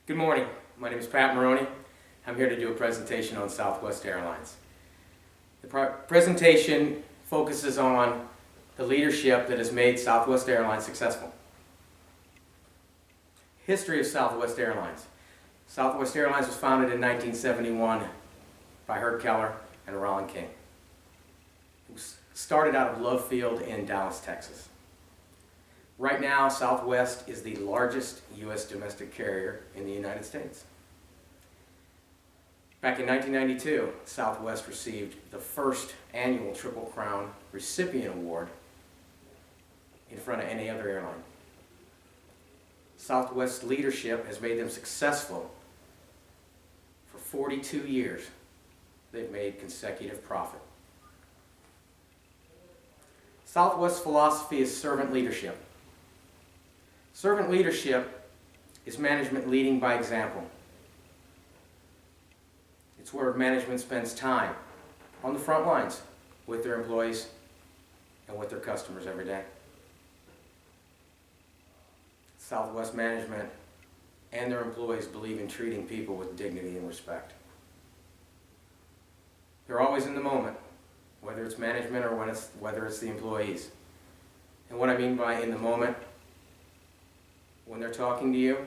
Good morning. My name is Pat Maroney. I'm here to do a presentation on Southwest Airlines. The presentation focuses on the leadership that has made Southwest Airlines successful. History of Southwest Airlines. Southwest Airlines was founded in 1971 by Herb Keller and Rollin King. It was started out of Love Field in Dallas, Texas. Right now, Southwest is the largest U.S. domestic carrier in the United States. Back in 1992, Southwest received the first annual Triple Crown recipient award in front of any other airline. Southwest's leadership has made them successful. For 42 years, they've made consecutive profit. Southwest's philosophy is servant leadership. Servant leadership is management leading by example. It's where management spends time on the front lines with their employees and with their customers every day. Southwest management and their employees believe in treating people with dignity and respect. They're always in the moment, whether it's management or whether it's the employees. And what I mean by in the moment, when they're talking to you,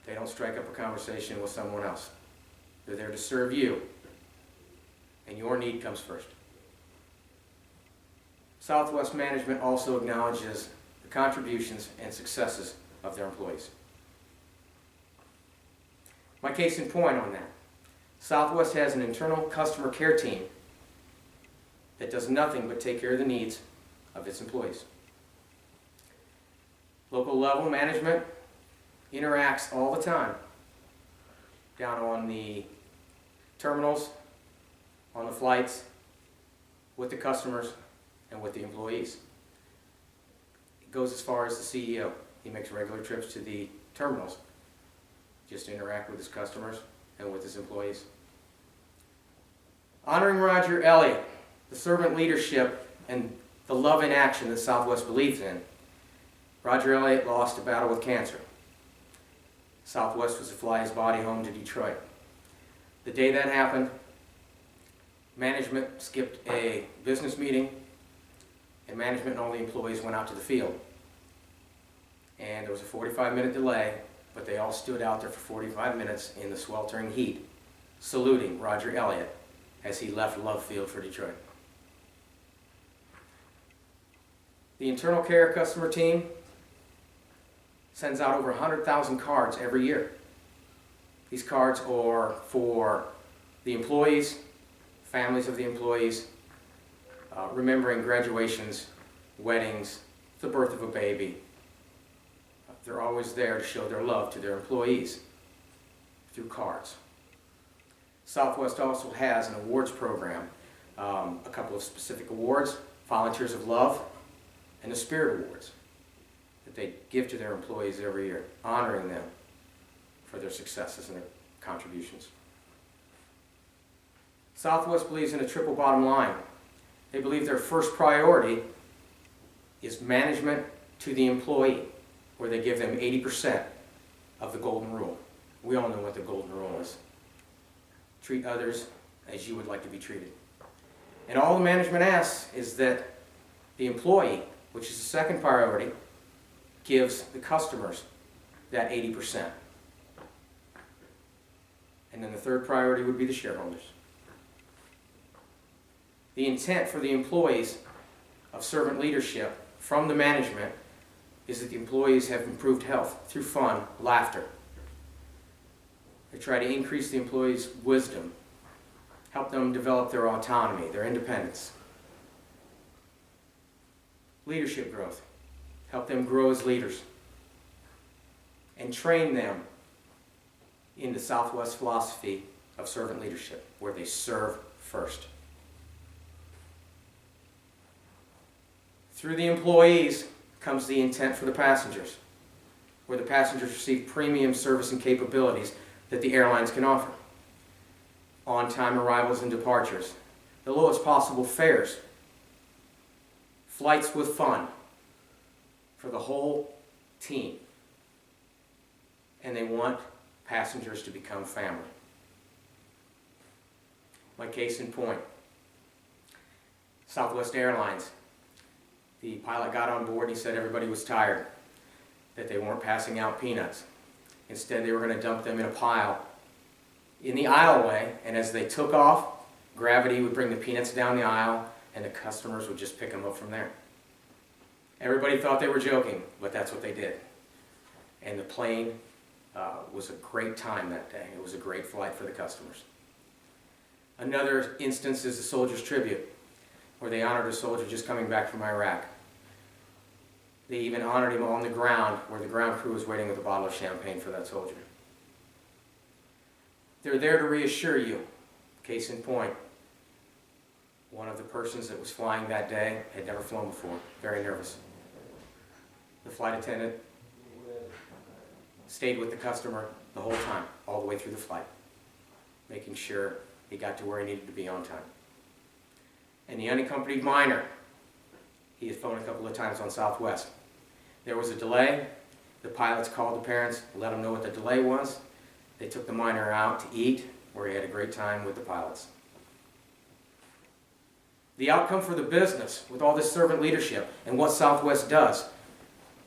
they don't strike up a conversation with someone else. They're there to serve you, and your need comes first. Southwest management also acknowledges the contributions and successes of their employees. My case in point on that, Southwest has an internal customer care team that does nothing but take care of the needs of its employees. Local level management interacts all the time down on the terminals, on the flights, with the customers, and with the employees. It goes as far as the CEO. He makes regular trips to the terminals just to interact with his customers and with his employees. Honoring Roger Elliott, the servant leadership and the love in action that Southwest believes in. Roger Elliott lost a battle with cancer. Southwest was to fly his body home to Detroit. The day that happened, management skipped a business meeting, and management and all the employees went out to the field. And there was a 45-minute delay, but they all stood out there for 45 minutes in the sweltering heat, saluting Roger Elliott as he left Love Field for Detroit. The internal care customer team sends out over 100,000 cards every year. These cards are for the employees, families of the employees, remembering graduations, weddings, the birth of a baby. They're always there to show their love to their employees through cards. Southwest also has an awards program, a couple of specific awards, Volunteers of Love and the Spirit Awards, that they give to their employees every year, honoring them for their successes and their contributions. Southwest believes in a triple bottom line. They believe their first priority is management to the employee, where they give them 80% of the golden rule. We all know what the golden rule is. Treat others as you would like to be treated. And all the management asks is that the employee, which is the second priority, gives the customers that 80%. And then the third priority would be the shareholders. The intent for the employees of servant leadership from the management is that the employees have improved health through fun, laughter. They try to increase the employees' wisdom, help them develop their autonomy, their independence. Leadership growth. Help them grow as leaders, and train them in the Southwest philosophy of servant leadership, where they serve first. Through the employees comes the intent for the passengers, where the passengers receive premium service and capabilities that the airlines can offer. On-time arrivals and departures, the lowest possible fares, flights with fun, for the whole team. And they want passengers to become family. My case in point, Southwest Airlines. The pilot got on board and he said everybody was tired, that they weren't passing out peanuts. Instead, they were going to dump them in a pile in the aisleway, and as they took off, gravity would bring the peanuts down the aisle, and the customers would just pick them up from there. Everybody thought they were joking, but that's what they did. And the plane was a great time that day. It was a great flight for the customers. Another instance is the Soldier's Tribute, where they honored a soldier just coming back from Iraq. They even honored him on the ground, where the ground crew was waiting with a bottle of champagne for that soldier. They're there to reassure you. Case in point, one of the persons that was flying that day had never flown before, very nervous. The flight attendant stayed with the customer the whole time, all the way through the flight, making sure he got to where he needed to be on time. And the unaccompanied minor, he had flown a couple of times on Southwest. There was a delay. The pilots called the parents, let them know what the delay was. They took the minor out to eat, where he had a great time with the pilots. The outcome for the business, with all this servant leadership and what Southwest does,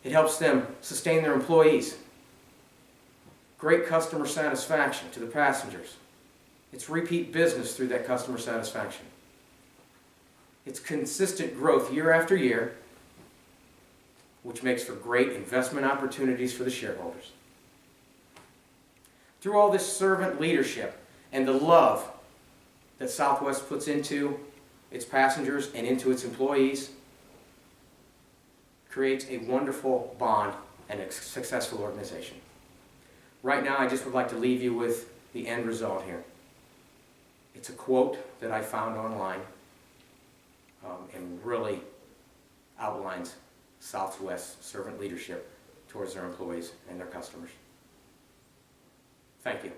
it helps them sustain their employees. Great customer satisfaction to the passengers. It's repeat business through that customer satisfaction. It's consistent growth year after year, which makes for great investment opportunities for the shareholders. Through all this servant leadership and the love that Southwest puts into its passengers and into its employees, creates a wonderful bond and a successful organization. Right now, I just would like to leave you with the end result here. It's a quote that I found online and really outlines Southwest's servant leadership towards their employees and their customers. Thank you.